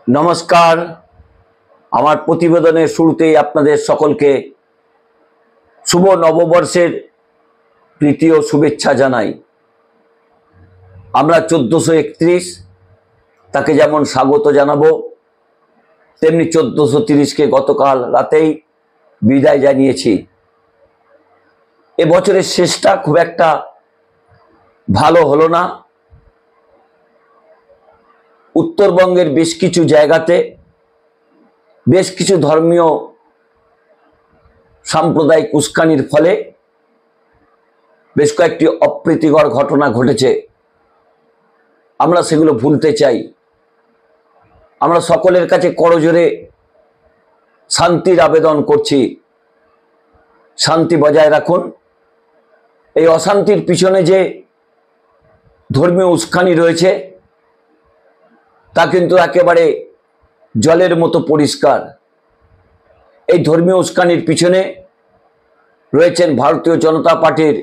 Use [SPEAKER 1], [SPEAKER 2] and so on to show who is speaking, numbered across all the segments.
[SPEAKER 1] নমস্কার। আমার প্রতিবেদনের শুরুতেই আপনাদের সকলকে শুভ নববর্ষের প্রীতি ও শুভেচ্ছা জানাই। আমরা 1431 তাকে যেমন স্বাগত জানাবো, তেমনি 1430কে গতকাল রাতেই বিদায় জানিয়েছি। এবছরের শেষটা খুব একটা ভালো হলো না। উত্তরবঙ্গের বেশ কিছু জায়গাতে বেশ কিছু ধর্মীয় সাম্প্রদায়িক উস্কানির ফলে বেশ কয়েকটি অপ্রীতিকর ঘটনা ঘটেছে। আমরা সেগুলো ভুলতে চাই। আমরা সকলের কাছে করজোরে শান্তির আবেদন করছি, শান্তি বজায় রাখুন। এই অশান্তির পিছনে যে ধর্মীয় উস্কানি রয়েছে তা কিন্তু একেবারে জলের মতো পরিষ্কার। এই ধর্মীয় উস্কানির পিছনে রয়েছেন ভারতীয় জনতা পার্টির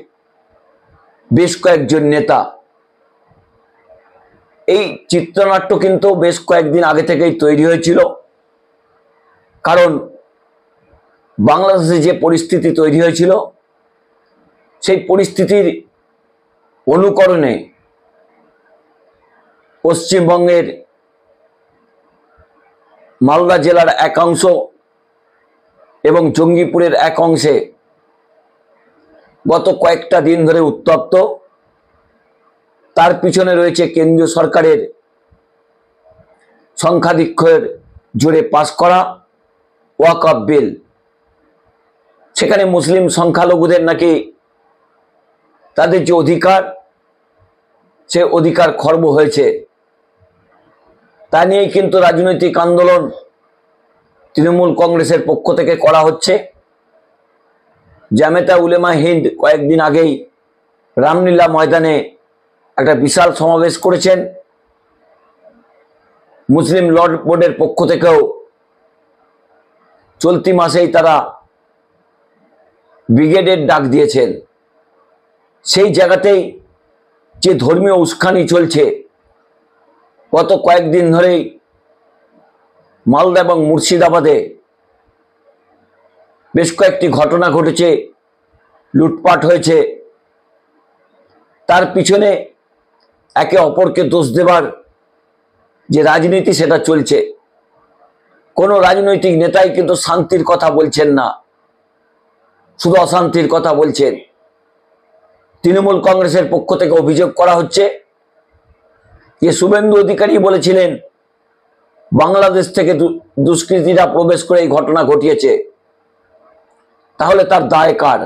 [SPEAKER 1] বেশ কয়েকজন নেতা। এই চিত্রনাট্য কিন্তু বেশ কয়েকদিন আগে থেকেই তৈরি হয়েছিল, কারণ বাংলাদেশে যে পরিস্থিতি তৈরি হয়েছিল সেই পরিস্থিতির অনুকরণে পশ্চিমবঙ্গের মালদা জেলার এক অংশ এবং জঙ্গিপুরের এক অংশে গত কয়েকটা দিন ধরে উত্তপ্ত। তার পিছনে রয়েছে কেন্দ্রীয় সরকারের সংখ্যাধিক্যের জোরে পাশ করা ওয়াকফ বিল। সেখানে মুসলিম সংখ্যালঘুদের নাকি তাদের যে অধিকার, সে অধিকার খর্ব হয়েছে। তা নিয়েই কিন্তু রাজনৈতিক আন্দোলন তৃণমূল কংগ্রেসের পক্ষ থেকে করা হচ্ছে। জামেতা উলেমা হিন্দ কয়েকদিন আগেই রামলীলা ময়দানে একটা বিশাল সমাবেশ করেছেন। মুসলিম ল বোর্ডের পক্ষ থেকেও চলতি মাসেই তারা ব্রিগেডের ডাক দিয়েছেন। সেই জায়গাতেই যে ধর্মীয় উস্কানি চলছে, গত কয়েকদিন ধরেই মালদা এবং মুর্শিদাবাদে বেশ কয়েকটি ঘটনা ঘটেছে, লুটপাট হয়েছে। তার পিছনে একে অপরকে দোষ দেবার যে রাজনীতি সেটা চলছে। কোনো রাজনৈতিক নেতাই কিন্তু শান্তির কথা বলছেন না, শুধু অশান্তির কথা বলছেন। তৃণমূল কংগ্রেসের পক্ষ থেকে অভিযোগ করা হচ্ছে যে শুভেন্দু অধিকারী বলেছিলেন বাংলাদেশ থেকে দুষ্কৃতীরা প্রবেশ করে এই ঘটনা ঘটিয়েছে। তাহলে তার দায় কার?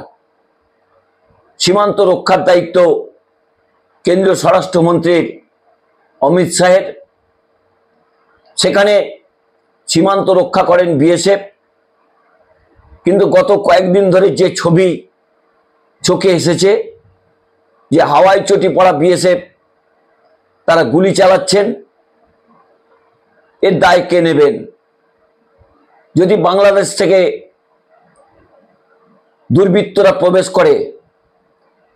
[SPEAKER 1] সীমান্ত রক্ষার দায়িত্ব কেন্দ্রীয় স্বরাষ্ট্রমন্ত্রীর অমিত শাহের। সেখানে সীমান্ত রক্ষা করেন বিএসএফ। কিন্তু গত কয়েকদিন ধরে যে ছবি চোখে এসেছে, যে হাওয়াই চটি পড়া বিএসএফ তারা গুলি চালাচ্ছেন, এর দায় কে নেবেন? যদি বাংলাদেশ থেকে দুর্বৃত্তরা প্রবেশ করে,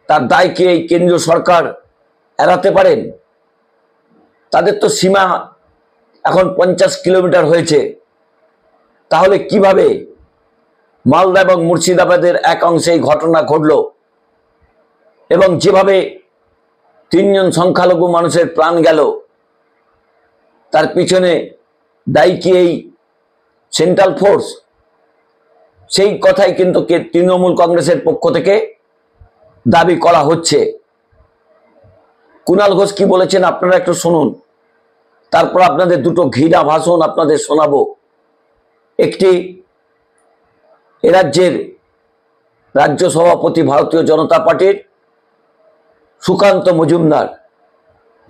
[SPEAKER 1] তার দায় কি এই কেন্দ্রীয় সরকার এড়াতে পারেন? তাদের তো সীমা এখন 50 কিলোমিটার হয়েছে। তাহলে কিভাবে মালদা এবং মুর্শিদাবাদের এক অংশে এই ঘটনা ঘটল? এবং যেভাবে 3 জন সংখ্যালঘু মানুষের প্রাণ গেল, তার পিছনে দায়ী কি এই সেন্ট্রাল ফোর্স? সেই কথাই কিন্তু তৃণমূল কংগ্রেসের পক্ষ থেকে দাবি করা হচ্ছে। কুণাল ঘোষ কি বলেছেন আপনারা একটু শুনুন, তারপর আপনাদের দুটো ঘৃণা ভাষণ আপনাদের শোনাবো। একটি এ রাজ্যের রাজ্য সভাপতি ভারতীয় জনতা পার্টির সুকান্ত মজুমদার,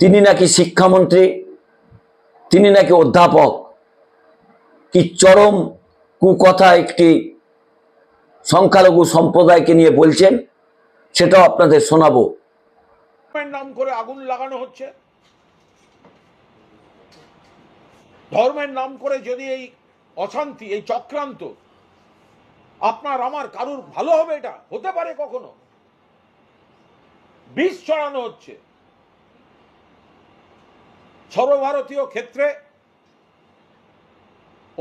[SPEAKER 1] তিনি নাকি শিক্ষামন্ত্রী, তিনি নাকি অধ্যাপক। কি চরম কুকথা একটি সংখ্যালঘু সম্প্রদায়কে নিয়ে বলছেন, সেটাও আপনাদের শোনাবো।
[SPEAKER 2] নাম করে আগুন লাগানো হচ্ছে, ধর্মের নাম করে যদি এই অশান্তি, এই চক্রান্ত আপনার আমার কারুর ভালো হবে? এটা হতে পারে কখনো? বিষ ছড়ানো হচ্ছে। সর্বভারতীয় ক্ষেত্রে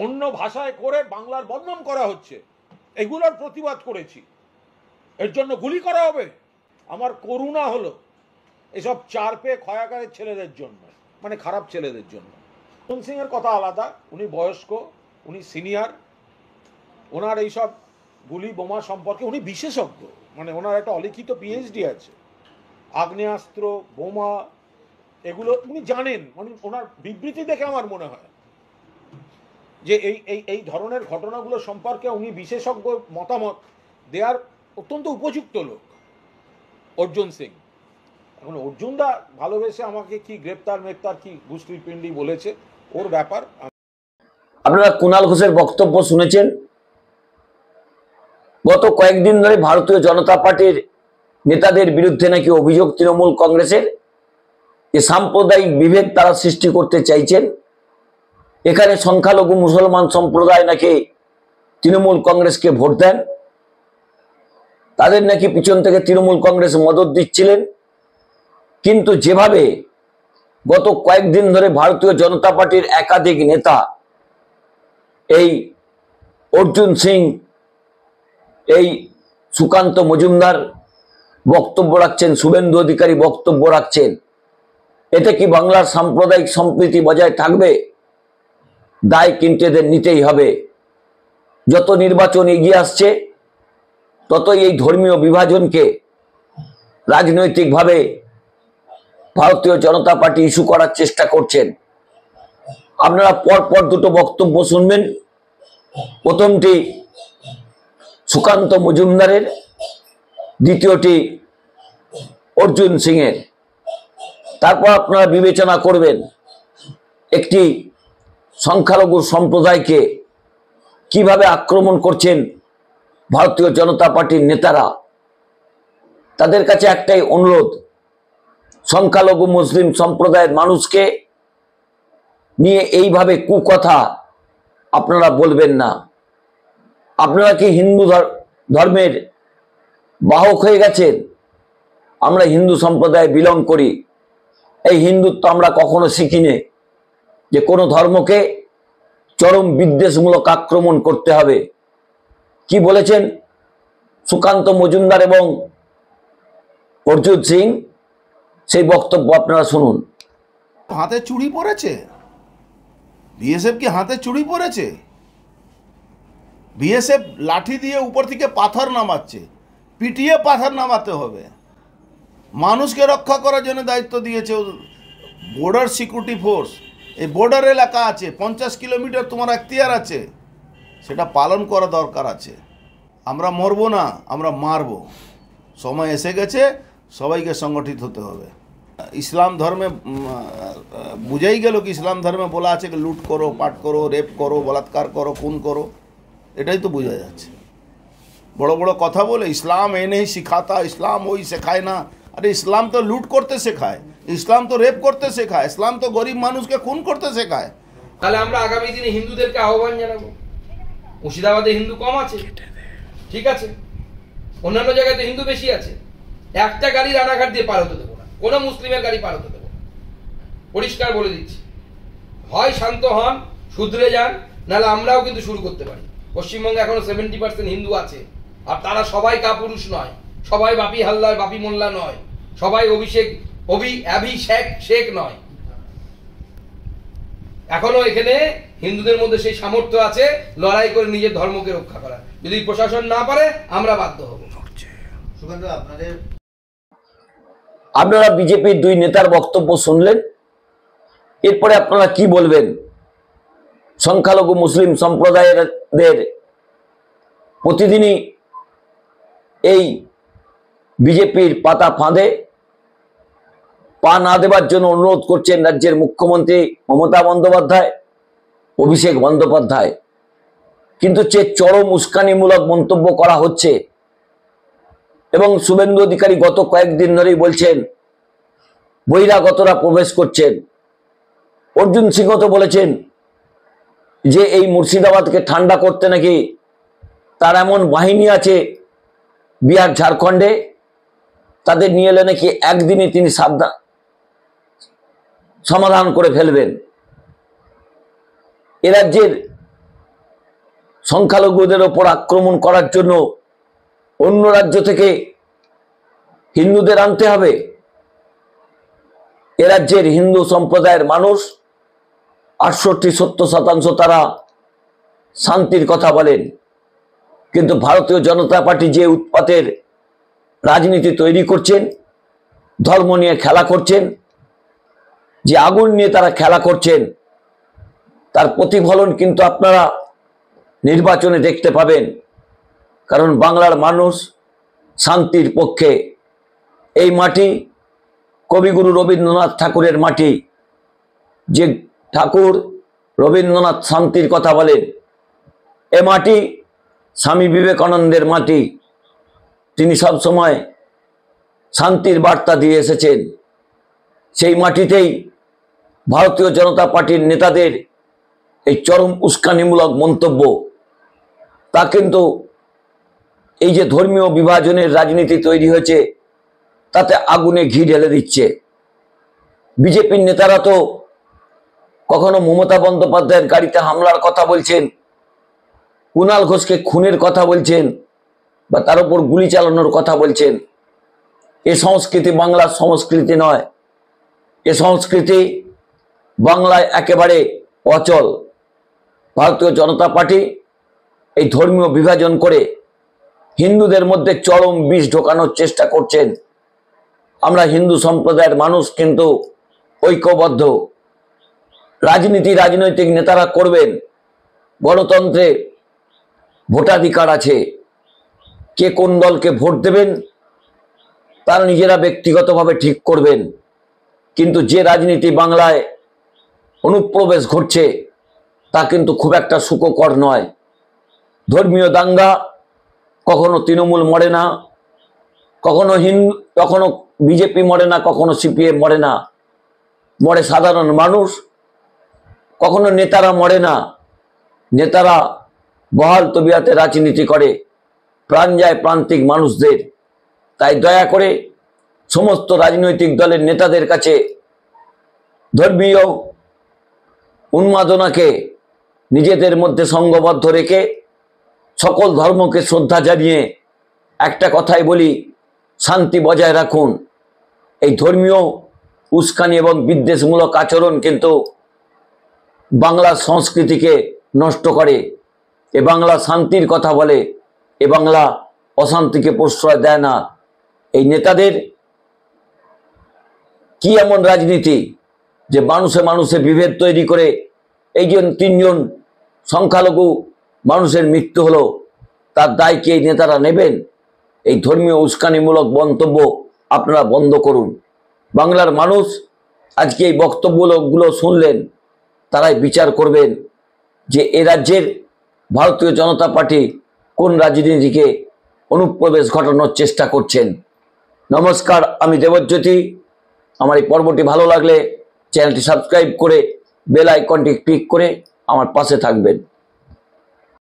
[SPEAKER 2] অন্য ভাষায় করে বাংলার বদনাম করা হচ্ছে, এগুলোর প্রতিবাদ করেছি। এর জন্য গুলি করা হবে? আমার করুণা হলো এসব চার পেয়ে খয়াকারের ছেলেদের জন্য, মানে খারাপ ছেলেদের জন্য। অর্জুন সিং এর কথা আলাদা, উনি বয়স্ক, উনি সিনিয়র, ওনার এইসব গুলি বোমা সম্পর্কে উনি বিশেষজ্ঞ, মানে ওনার একটা অলিখিত পিএইচডি আছে, আগ্নেয়াস্ত্র বোমা এগুলো উনি জানেন। মানে ওনার বিবৃতি দেখে আমার মনে হয় যে এই ধরনের ঘটনাগুলো সম্পর্কে উনি বিশেষজ্ঞ মতামত দেওয়ার অত্যন্ত উপযুক্ত লোক অর্জুন সিং। এখন অর্জুনদা ভালোবেসে আমাকে কি গ্রেপ্তার মেপ্তার কি গুষ্টির পিন্ডি বলেছে, ওর ব্যাপার।
[SPEAKER 1] আপনারা কুণাল ঘোষের বক্তব্য শুনেছেন। গত কয়েকদিন ধরে ভারতীয় জনতা পার্টির নেতাদের বিরুদ্ধে নাকি অভিযোগ তৃণমূল কংগ্রেসের, যে সাম্প্রদায়িক বিভেদ তারা সৃষ্টি করতে চাইছেন। এখানে সংখ্যালঘু মুসলমান সম্প্রদায় নাকি তৃণমূল কংগ্রেসকে ভোট দেন, তাদের নাকি পিছন থেকে তৃণমূল কংগ্রেস মদত দিচ্ছিলেন। কিন্তু যেভাবে গত কয়েকদিন ধরে ভারতীয় জনতা পার্টির একাধিক নেতা, এই অর্জুন সিং, এই সুকান্ত মজুমদার বক্তব্য রাখছেন, শুভেন্দু অধিকারী বক্তব্য রাখছেন, এতে কি বাংলার সাম্প্রদায়িক সম্প্রীতি বজায় থাকবে? দায় কিন্তু এদের নিতেই হবে। যত নির্বাচন এগিয়ে আসছে ততই এই ধর্মীয় বিভাজনকে রাজনৈতিকভাবে ভারতীয় জনতা পার্টি ইস্যু করার চেষ্টা করছেন। আপনারা পরপর দুটো বক্তব্য শুনবেন। প্রথমটি সুকান্ত মজুমদারের, দ্বিতীয়টি অর্জুন সিং এর। তারপর আপনারা বিবেচনা করবেন একটি সংখ্যালঘু সম্প্রদায়কে কিভাবে আক্রমণ করছেন ভারতীয় জনতা পার্টির নেতারা। তাদের কাছে একটাই অনুরোধ, সংখ্যালঘু মুসলিম সম্প্রদায়ের মানুষকে নিয়ে এইভাবে কুকথা আপনারা বলবেন না। আপনারা কি হিন্দু ধর্মের বাহক হয়ে গেছেন? আমরা হিন্দু সম্প্রদায়ে বিলং করি। এই হিন্দুত্ব আমরা কখনো শিখিনি যে কোনো ধর্মকে চরম বিদ্বেষমূলক আক্রমণ করতে হবে। কি বলেছেন সুকান্ত মজুমদার এবং অর্জুন সিং, সেই বক্তব্য আপনারা শুনুন।
[SPEAKER 3] হাতে চুড়ি পড়েছে, বিএসএফ কি হাতে চুড়ি পড়েছে? বিএসএফ লাঠি দিয়ে উপর থেকে পাথর নামাচ্ছে, পিটিয়ে পাথর নামাতে হবে। মানুষকে রক্ষা করার জন্য দায়িত্ব দিয়েছে বর্ডার সিকিউরিটি ফোর্স। এই বর্ডার এলাকা আছে, 50 কিলোমিটার তোমার এখতিয়ার আছে, সেটা পালন করা দরকার আছে। আমরা মরবো না, আমরা মারবো। সময় এসে গেছে, সবাইকে সংগঠিত হতে হবে। ইসলাম ধর্মে বুঝাই গেল কি ইসলাম ধর্মে বলা আছে কি লুট করো, পাট করো, রেপ করো, বলাৎকার করো, খুন করো, এটাই তো বোঝা যাচ্ছে। বড় বড় কথা বলে ইসলাম এ নেই শিখাতা, ইসলাম ওই শেখায় না। আরে ইসলাম তো লুট করতে শেখায়, ইসলাম তো রেপ করতে শেখায়, ইসলাম তো গরিব মানুষকে খুন করতে শেখায়।
[SPEAKER 4] তাহলে আমরা আগামী দিনে হিন্দুদেরকে আহ্বান জানাবো, মুর্শিদাবাদে হিন্দু কম আছে, ঠিক আছে, অন্যান্য জায়গায় তো হিন্দু বেশি আছে, একটা গাড়ি রানাঘাট দিয়ে পার হতে দেবো না, কোনো মুসলিমের গাড়ি পার হতে দেবো না। পরিষ্কার বলে দিচ্ছি, হয় শান্ত হন, শুধরে যান, নাহলে আমরাও কিন্তু শুরু করতে পারি। পশ্চিমবঙ্গে এখনো 70% হিন্দু আছে, আর তারা সবাই কাপুরুষ নয়, সবাই বাপি হালদার, বাপি মোল্লা নয়, সবাই শেখ নয়। এখনো এখানে হিন্দুদের মধ্যে সেই সামর্থ্য আছে লড়াই করে নিজের ধর্মকে রক্ষা করা। যদি প্রশাসন না পারে আমরা বাধ্য হব।
[SPEAKER 1] আপনারা বিজেপির দুই নেতার বক্তব্য শুনলেন, এরপরে আপনারা কি বলবেন? সংখ্যালঘু মুসলিম সম্প্রদায়ের প্রতিদিনই এই বিজেপির পাতা ফাঁদে পা না দেবার জন্য অনুরোধ করছেন রাজ্যের মুখ্যমন্ত্রী মমতা বন্দ্যোপাধ্যায়, অভিষেক বন্দ্যোপাধ্যায়। কিন্তু যে চরম উস্কানিমূলক মন্তব্য করা হচ্ছে, এবং শুভেন্দু অধিকারী গত কয়েকদিন ধরেই বলছেন বহিরাগতরা প্রবেশ করছেন। অর্জুন সিংহ তো বলেছেন যে এই মুর্শিদাবাদকে ঠান্ডা করতে নাকি তার এমন বাহিনী আছে বিহার ঝাড়খণ্ডে, তাদের নিয়ে এলে নাকি একদিনই তিনি সমাধান করে ফেলবেন। এ রাজ্যের সংখ্যালঘুদের ওপর আক্রমণ করার জন্য অন্য রাজ্য থেকে হিন্দুদের আনতে হবে? এ রাজ্যের হিন্দু সম্প্রদায়ের মানুষ 68-70% তারা শান্তির কথা বলেন, কিন্তু ভারতীয় জনতা পার্টি যে উৎপাতের রাজনীতি তৈরি করছেন, ধর্ম নিয়ে খেলা করছেন, যে আগুন নিয়ে তারা খেলা করছেন, তার প্রতিফলন কিন্তু আপনারা নির্বাচনে দেখতে পাবেন। কারণ বাংলার মানুষ শান্তির পক্ষে। এই মাটি কবিগুরু রবীন্দ্রনাথ ঠাকুরের মাটি। যে ঠাকুর রবীন্দ্রনাথ শান্তির কথা বলেন, এ মাটি স্বামী বিবেকানন্দের মাটি। তিনি সবসময় শান্তির বার্তা দিয়ে এসেছেন। সেই মাটিতেই ভারতীয় জনতা পার্টির নেতাদের এই চরম উস্কানিমূলক মন্তব্য, তা কিন্তু এই যে ধর্মীয় বিভাজনের রাজনীতি তৈরি হয়েছে, তাতে আগুনে ঘি ঢেলে দিচ্ছে। বিজেপির নেতারা তো কখনো মমতা বন্দ্যোপাধ্যায়ের গাড়িতে হামলার কথা বলছেন, কুণাল ঘোষকে খুনের কথা বলছেন, বা তার উপর গুলি চালানোর কথা বলছেন। এ সংস্কৃতি বাংলার সংস্কৃতি নয়। এ সংস্কৃতি বাংলায় একেবারে অচল। ভারতীয় জনতা পার্টি এই ধর্মীয় বিভাজন করে হিন্দুদের মধ্যে চরম বিষ ঢোকানোর চেষ্টা করছেন। আমরা হিন্দু সম্প্রদায়ের মানুষ কিন্তু ঐক্যবদ্ধ। রাজনীতি রাজনৈতিক নেতারা করবেন, গণতন্ত্রে ভোটাধিকার আছে। কে কোন দলকে ভোট দেবেন তারা নিজেরা ব্যক্তিগতভাবে ঠিক করবেন। কিন্তু যে রাজনীতি বাংলায় অনুপ্রবেশ ঘটছে, তা কিন্তু খুব একটা সুখকর নয়। ধর্মীয় দাঙ্গা কখনো তৃণমূল মরে না, কখনো বিজেপি মরে না, কখনো সিপিএম মরে না, মরে সাধারণ মানুষ। কখনো নেতারা মরে না, নেতারা বহাল তবিয়াতে রাজনীতি করে, প্রাণ যায় প্রান্তিক মানুষদের। তাই দয়া করে সমস্ত রাজনৈতিক দলের নেতাদের কাছে ধর্মীয় উন্মাদনাকে নিজেদের মধ্যে সংঘবদ্ধ রেখে সকল ধর্মকে শ্রদ্ধা জানিয়ে একটা কথাই বলি, শান্তি বজায় রাখুন। এই ধর্মীয় উস্কানি এবং বিদ্বেষমূলক আচরণ কিন্তু বাংলার সংস্কৃতিকে নষ্ট করে। এ বাংলা শান্তির কথা বলে, এ বাংলা অশান্তিকে প্রশ্রয় দেয় না। এই নেতাদের কি এমন রাজনীতি যে মানুষে মানুষে বিভেদ তৈরি করে এই যে 3 জন সংখ্যালঘু মানুষের মৃত্যু হলো, তার দায় কি এই নেতারা নেবেন? এই ধর্মীয় উস্কানিমূলক মন্তব্য আপনারা বন্ধ করুন। বাংলার মানুষ আজকে এই বক্তব্যগুলো শুনলেন, তারাই বিচার করবেন যে এ রাজ্যের ভারতীয় জনতা পার্টি কোন রাজনীতিকে অনুপ্রবেশ ঘটানোর চেষ্টা করছেন। নমস্কার, আমি দেবজ্যোতি। আমার এই পর্বটি ভালো লাগলে চ্যানেলটি সাবস্ক্রাইব করে বেল আইকনটি ক্লিক করে আমার পাশে থাকবেন।